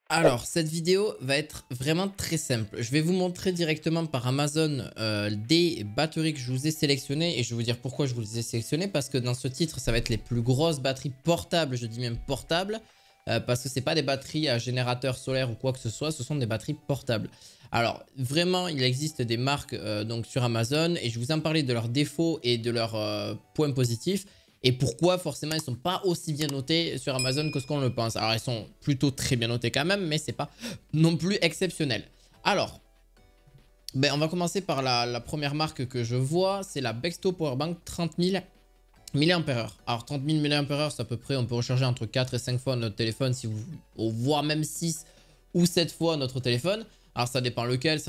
Alors, cette vidéo va être vraiment très simple. Je vais vous montrer directement par Amazon des batteries que je vous ai sélectionnées et je vais vous dire pourquoi je vous les ai sélectionnées parce que dans ce titre, ça va être les plus grosses batteries portables, je dis même portables, parce que ce n'est pas des batteries à générateur solaire ou quoi que ce soit, ce sont des batteries portables. Alors, vraiment, il existe des marques donc sur Amazon et je vous en parlais de leurs défauts et de leurs points positifs. Et pourquoi forcément ils ne sont pas aussi bien notés sur Amazon que ce qu'on le pense. Alors ils sont plutôt très bien notés quand même, mais c'est pas non plus exceptionnel. Alors, ben, on va commencer par la première marque que je vois, c'est la Bexto Powerbank 30 000 mAh. Alors 30 000 mAh, c'est à peu près, on peut recharger entre 4 et 5 fois notre téléphone, si vous, voire même 6 ou 7 fois notre téléphone. Alors ça dépend lequel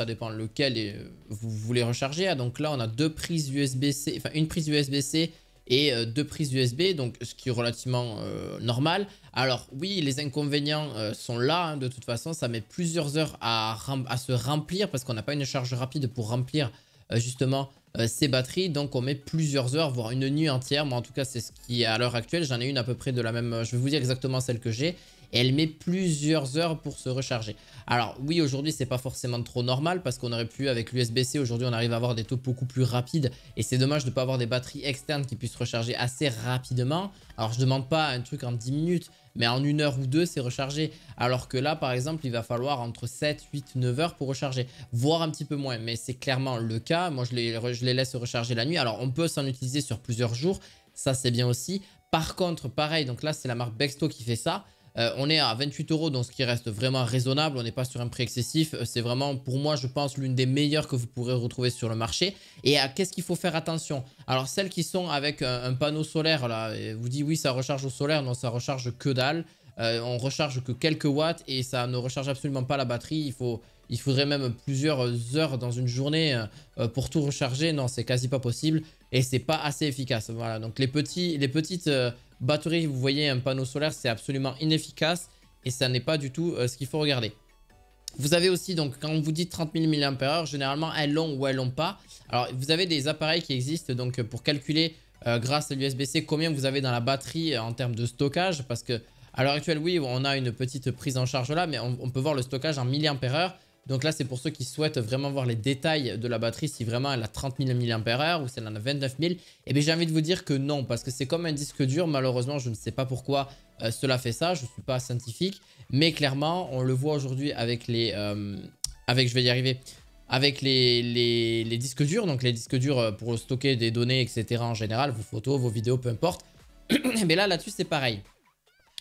et, vous voulez recharger. Donc là on a deux prises USB-C, enfin une prise USB-C et deux prises USB, donc ce qui est relativement normal. Alors oui, les inconvénients sont là, hein, de toute façon, ça met plusieurs heures à se remplir parce qu'on n'a pas une charge rapide pour remplir justement ces batteries, donc on met plusieurs heures, voire une nuit entière. Moi en tout cas c'est ce qui est à l'heure actuelle, j'en ai une à peu près de la même, je vais vous dire exactement celle que j'ai. Et elle met plusieurs heures pour se recharger. Alors oui, aujourd'hui c'est pas forcément trop normal parce qu'on aurait pu avec l'USB-C, aujourd'hui on arrive à avoir des taux beaucoup plus rapides et c'est dommage de ne pas avoir des batteries externes qui puissent recharger assez rapidement. Alors je demande pas un truc en 10 minutes, mais en 1 heure ou deux c'est rechargé. Alors que là par exemple il va falloir entre 7, 8, 9 heures pour recharger, voire un petit peu moins, mais c'est clairement le cas. Moi je les laisse recharger la nuit. Alors on peut s'en utiliser sur plusieurs jours, ça c'est bien aussi. Par contre pareil, donc là c'est la marque Bexto qui fait ça. On est à 28 €, donc ce qui reste vraiment raisonnable. On n'est pas sur un prix excessif. C'est vraiment, pour moi, je pense, l'une des meilleures que vous pourrez retrouver sur le marché. Et qu'est-ce qu'il faut faire attention? Alors, celles qui sont avec un panneau solaire, là, vous dites oui, ça recharge au solaire. Non, ça recharge que dalle. On recharge que quelques watts et ça ne recharge absolument pas la batterie. Il faudrait même plusieurs heures dans une journée pour tout recharger. Non, c'est quasi pas possible et c'est pas assez efficace. Voilà, donc les petites batterie, vous voyez un panneau solaire, c'est absolument inefficace et ça n'est pas du tout ce qu'il faut regarder. Vous avez aussi, donc quand on vous dit 30 000 mAh, généralement elles l'ont ou elles l'ont pas. Alors vous avez des appareils qui existent donc pour calculer grâce à l'USB-C combien vous avez dans la batterie en termes de stockage. Parce que à l'heure actuelle, oui, on a une petite prise en charge là, mais on peut voir le stockage en mAh. Donc là, c'est pour ceux qui souhaitent vraiment voir les détails de la batterie, si vraiment elle a 30 000 mAh ou si elle en a 29 000. Et bien j'ai envie de vous dire que non, parce que c'est comme un disque dur. Malheureusement, je ne sais pas pourquoi cela fait ça. Je ne suis pas scientifique. Mais clairement, on le voit aujourd'hui avec les... je vais y arriver. Avec les disques durs. Donc les disques durs pour stocker des données, etc. en général, vos photos, vos vidéos, peu importe. Mais là-dessus, c'est pareil.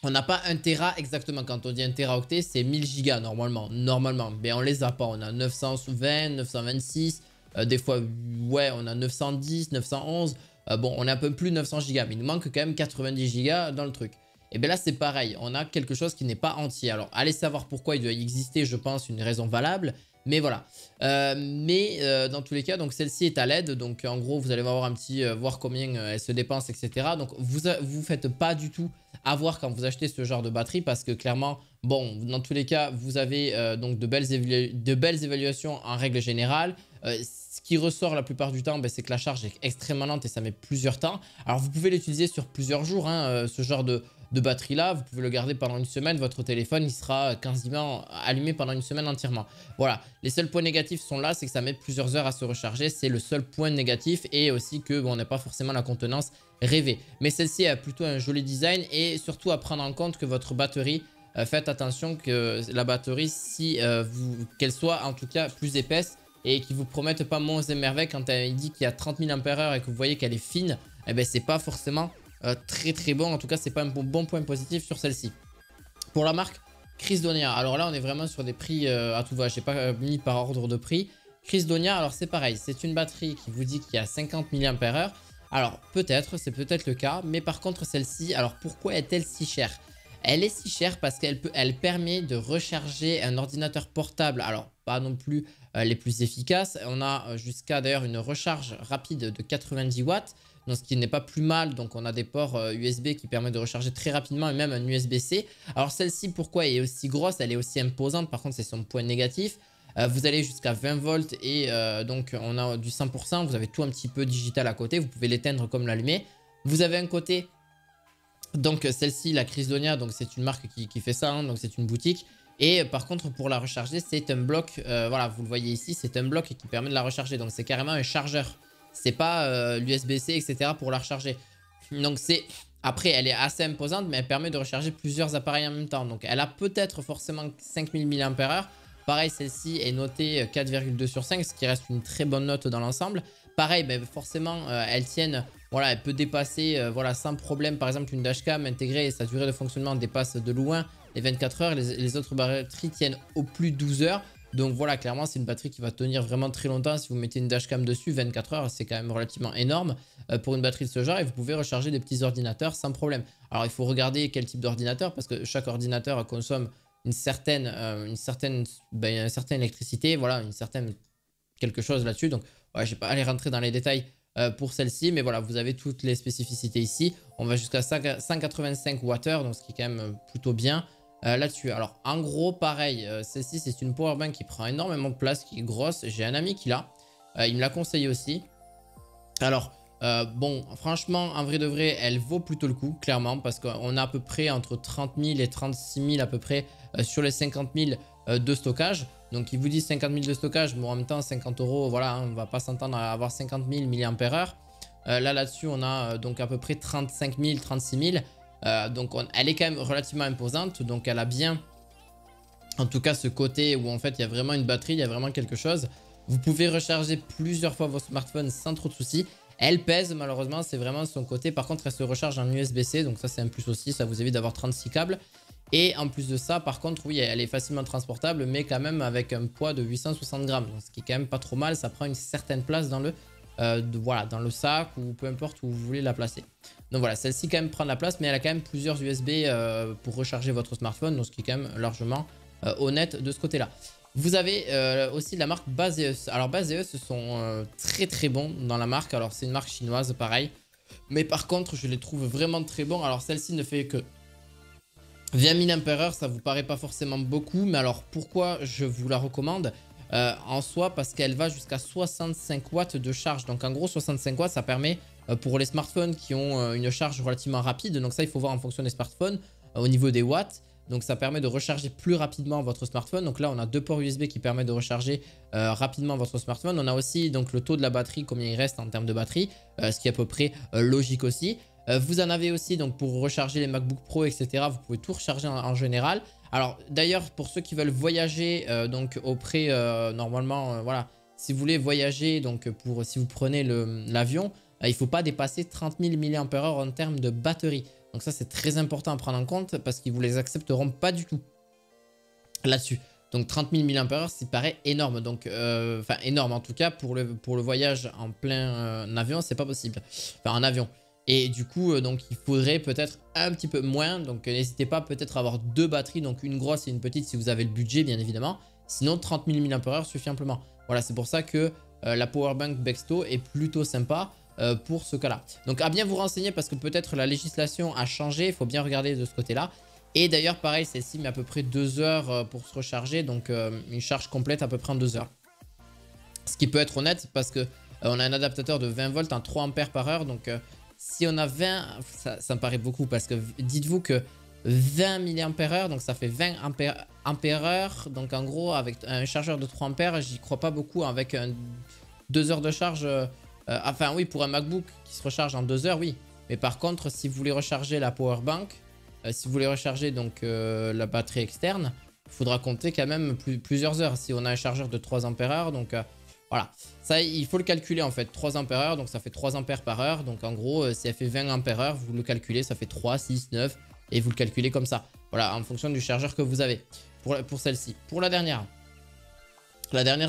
On n'a pas 1 Tera exactement. Quand on dit 1 Teraoctet, c'est 1000 gigas normalement. Normalement. Mais on les a pas. On a 920, 926. Des fois, ouais, on a 910, 911. Bon, on est un peu plus de 900 gigas. Mais il nous manque quand même 90 gigas dans le truc. Et bien là, c'est pareil. On a quelque chose qui n'est pas entier. Alors, allez savoir pourquoi il doit y exister, je pense, une raison valable. Mais voilà. Dans tous les cas, donc celle-ci est à LED. Donc en gros, vous allez voir un petit, voir combien elle se dépense, etc. Donc vous faites pas du tout avoir quand vous achetez ce genre de batterie parce que clairement, bon, dans tous les cas, vous avez donc de belles évaluations en règle générale. Ce qui ressort la plupart du temps, ben, c'est que la charge est extrêmement lente et ça met plusieurs temps. Alors vous pouvez l'utiliser sur plusieurs jours, hein, ce genre de batterie là, vous pouvez le garder pendant une semaine, votre téléphone il sera quasiment allumé pendant une semaine entièrement. Voilà, les seuls points négatifs sont là, c'est que ça met plusieurs heures à se recharger, c'est le seul point négatif et aussi que bon, on n'a pas forcément la contenance rêvée. Mais celle-ci a plutôt un joli design et surtout à prendre en compte que votre batterie, faites attention que la batterie, si qu'elle soit en tout cas plus épaisse et qui vous promettent pas monts et merveilles quand il dit qu'il y a 30 000 ampères et que vous voyez qu'elle est fine, eh ben c'est pas forcément très très bon. En tout cas, c'est pas un bon point positif sur celle-ci. Pour la marque Chrisdonia, alors là on est vraiment sur des prix à tout va, je n'ai pas mis par ordre de prix. Chrisdonia, alors c'est pareil, c'est une batterie qui vous dit qu'il y a 50 mAh. Alors peut-être, c'est peut-être le cas, mais par contre celle-ci, alors pourquoi est-elle si chère? Elle est si chère parce qu'elle permet de recharger un ordinateur portable. Alors pas non plus les plus efficaces. On a jusqu'à d'ailleurs une recharge rapide de 90 watts. Donc, ce qui n'est pas plus mal. Donc on a des ports USB qui permettent de recharger très rapidement et même un USB-C. Alors celle-ci, pourquoi elle est aussi grosse? Elle est aussi imposante. Par contre, c'est son point négatif. Vous allez jusqu'à 20 volts et donc on a du 100%. Vous avez tout un petit peu digital à côté. Vous pouvez l'éteindre comme l'allumer. Vous avez un côté, donc celle-ci, la Chrisdonia, donc c'est une marque qui fait ça. Hein, donc c'est une boutique Et par contre, pour la recharger, c'est un bloc, voilà, vous le voyez ici, c'est un bloc qui permet de la recharger. Donc c'est carrément un chargeur. C'est pas l'USB-C, etc. pour la recharger. Donc c'est... Après, elle est assez imposante, mais elle permet de recharger plusieurs appareils en même temps. Donc elle a peut-être forcément 5000 mAh. Pareil, celle-ci est notée 4,2 sur 5, ce qui reste une très bonne note dans l'ensemble. Pareil, ben, forcément, elles tiennent, voilà, elle peut dépasser voilà, sans problème, par exemple, une dashcam intégrée et sa durée de fonctionnement dépasse de loin les 24 heures. Les autres batteries tiennent au plus 12 heures. Donc voilà, clairement, c'est une batterie qui va tenir vraiment très longtemps. Si vous mettez une dashcam dessus, 24 heures, c'est quand même relativement énorme pour une batterie de ce genre. Et vous pouvez recharger des petits ordinateurs sans problème. Alors, il faut regarder quel type d'ordinateur parce que chaque ordinateur consomme une certaine électricité. Voilà, une certaine quelque chose là-dessus. Donc, ouais, je ne vais pas aller rentrer dans les détails pour celle-ci. Mais voilà, vous avez toutes les spécificités ici. On va jusqu'à 185 Wh, donc ce qui est quand même plutôt bien. Là-dessus. Alors, en gros, pareil, celle-ci, c'est une powerbank qui prend énormément de place, qui est grosse. J'ai un ami qui l'a. Il me l'a conseillé aussi. Alors, bon, franchement, en vrai de vrai, elle vaut plutôt le coup, clairement, parce qu'on a à peu près entre 30 000 et 36 000 à peu près sur les 50 000 de stockage. Donc, il vous dit 50 000 de stockage, mais en même temps, 50 €, voilà, hein, on va pas s'entendre à avoir 50 000 mAh. Là-dessus, on a donc à peu près 35 000, 36 000. Donc elle est quand même relativement imposante, donc elle a bien en tout cas ce côté où en fait il y a vraiment une batterie, il y a vraiment quelque chose. Vous pouvez recharger plusieurs fois vos smartphones sans trop de soucis. Elle pèse malheureusement, c'est vraiment son côté. Par contre elle se recharge en USB-C, donc ça c'est un plus aussi, ça vous évite d'avoir 36 câbles. Et en plus de ça, par contre, oui, elle est facilement transportable, mais quand même avec un poids de 860 grammes, donc ce qui est quand même pas trop mal. Ça prend une certaine place dans le voilà, dans le sac ou peu importe où vous voulez la placer. Donc voilà, celle-ci quand même prend de la place, mais elle a quand même plusieurs USB pour recharger votre smartphone, donc ce qui est quand même largement honnête de ce côté-là. Vous avez aussi la marque Baseus. Alors Baseus sont très très bons dans la marque. Alors c'est une marque chinoise pareil, mais par contre je les trouve vraiment très bons. Alors celle-ci ne fait que 20 000 mAh, ça vous paraît pas forcément beaucoup, mais alors pourquoi je vous la recommande en soi, parce qu'elle va jusqu'à 65 watts de charge. Donc en gros 65 watts ça permet pour les smartphones qui ont une charge relativement rapide. Donc ça il faut voir en fonction des smartphones au niveau des watts. Donc ça permet de recharger plus rapidement votre smartphone. Donc là on a deux ports USB qui permettent de recharger rapidement votre smartphone. On a aussi donc le taux de la batterie, combien il reste en termes de batterie, ce qui est à peu près logique aussi. Vous en avez aussi donc pour recharger les MacBook Pro, etc. Vous pouvez tout recharger en général. Alors d'ailleurs pour ceux qui veulent voyager donc auprès normalement voilà, si vous voulez voyager donc si vous prenez l'avion, il ne faut pas dépasser 30 000 mAh en termes de batterie. Donc ça c'est très important à prendre en compte parce qu'ils vous les accepteront pas du tout là-dessus. Donc 30 000 mAh ça paraît énorme. Donc enfin énorme en tout cas pour le voyage en plein avion, c'est pas possible. Enfin en avion. Et du coup, donc il faudrait peut-être un petit peu moins. Donc n'hésitez pas peut-être à avoir deux batteries, donc une grosse et une petite si vous avez le budget bien évidemment. Sinon 30 000 mAh suffit amplement. Voilà, c'est pour ça que la powerbank Bexto est plutôt sympa pour ce cas-là. Donc à bien vous renseigner parce que peut-être la législation a changé, il faut bien regarder de ce côté-là. Et d'ailleurs pareil, celle-ci met à peu près 2 heures pour se recharger, donc une charge complète à peu près en 2 heures. Ce qui peut être honnête parce que on a un adaptateur de 20 volts en 3 ampères par heure, donc si on a 20, ça me paraît beaucoup parce que dites-vous que 20 mAh, donc ça fait 20 ampères heure. Donc en gros, avec un chargeur de 3 ampères, j'y crois pas beaucoup avec 2 heures de charge. Enfin oui, pour un MacBook qui se recharge en 2 heures, oui. Mais par contre, si vous voulez recharger la powerbank, si vous voulez recharger donc la batterie externe, il faudra compter quand même plusieurs heures. Si on a un chargeur de 3 ampères heure, donc... voilà, ça il faut le calculer en fait, 3 ampères heure, donc ça fait 3 ampères par heure. Donc en gros, si elle fait 20 ampères heure, vous le calculez, ça fait 3, 6, 9 et vous le calculez comme ça. Voilà, en fonction du chargeur que vous avez pour celle-ci. Pour la dernière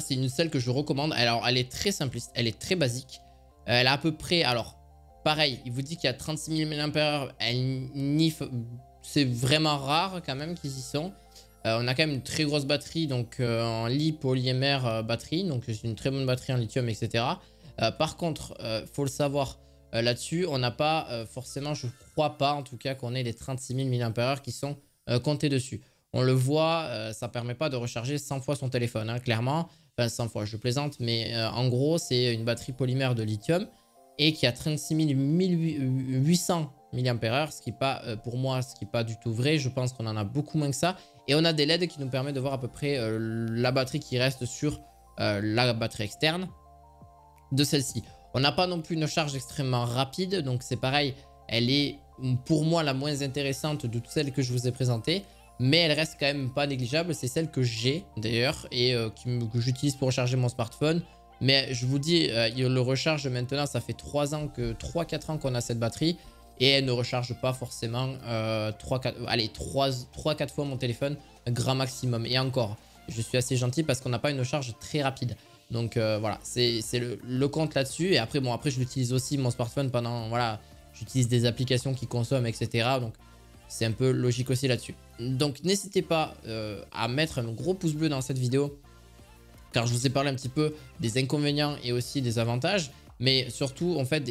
c'est celle que je recommande. Alors elle est très simpliste, elle est très basique. Elle a à peu près, alors pareil, il vous dit qu'il y a 36 000 mAh, c'est vraiment rare quand même qu'ils y sont. On a quand même une très grosse batterie, donc en li-polyémère batterie, donc c'est une très bonne batterie en lithium, etc. Par contre, faut le savoir là-dessus, on n'a pas forcément, je crois pas en tout cas qu'on ait les 36 000 mAh qui sont comptés dessus. On le voit, ça permet pas de recharger 100 fois son téléphone, hein, clairement. Enfin 100 fois, je plaisante, mais en gros c'est une batterie polymère de lithium et qui a 36 800 mAh, ce qui n'est pas, pour moi, ce qui n'est pas du tout vrai. Je pense qu'on en a beaucoup moins que ça. Et on a des LED qui nous permettent de voir à peu près la batterie qui reste sur la batterie externe de celle-ci. On n'a pas non plus une charge extrêmement rapide, donc c'est pareil, elle est pour moi la moins intéressante de toutes celles que je vous ai présentées, mais elle reste quand même pas négligeable. C'est celle que j'ai d'ailleurs et que j'utilise pour recharger mon smartphone. Mais je vous dis, il le recharge maintenant, ça fait 3-4 ans qu'on a cette batterie et elle ne recharge pas forcément 3-4 fois mon téléphone, grand maximum. Et encore, je suis assez gentil parce qu'on n'a pas une charge très rapide. Donc voilà, c'est le compte là-dessus. Et après, bon, après je l'utilise aussi mon smartphone pendant, voilà, j'utilise des applications qui consomment, etc. Donc c'est un peu logique aussi là-dessus. Donc n'hésitez pas à mettre un gros pouce bleu dans cette vidéo, car je vous ai parlé un petit peu des inconvénients et aussi des avantages. Mais surtout, en fait,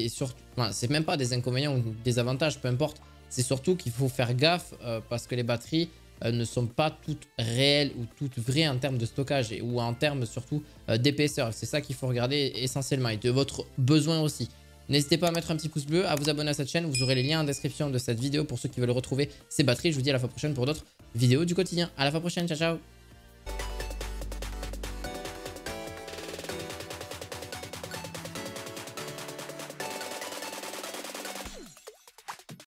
enfin, c'est même pas des inconvénients ou des avantages, peu importe. C'est surtout qu'il faut faire gaffe parce que les batteries ne sont pas toutes réelles ou toutes vraies en termes de stockage ou en termes surtout d'épaisseur. C'est ça qu'il faut regarder essentiellement et de votre besoin aussi. N'hésitez pas à mettre un petit pouce bleu, à vous abonner à cette chaîne. Vous aurez les liens en description de cette vidéo pour ceux qui veulent retrouver ces batteries. Je vous dis à la fois prochaine pour d'autres vidéos du quotidien. À la fois prochaine, ciao ciao.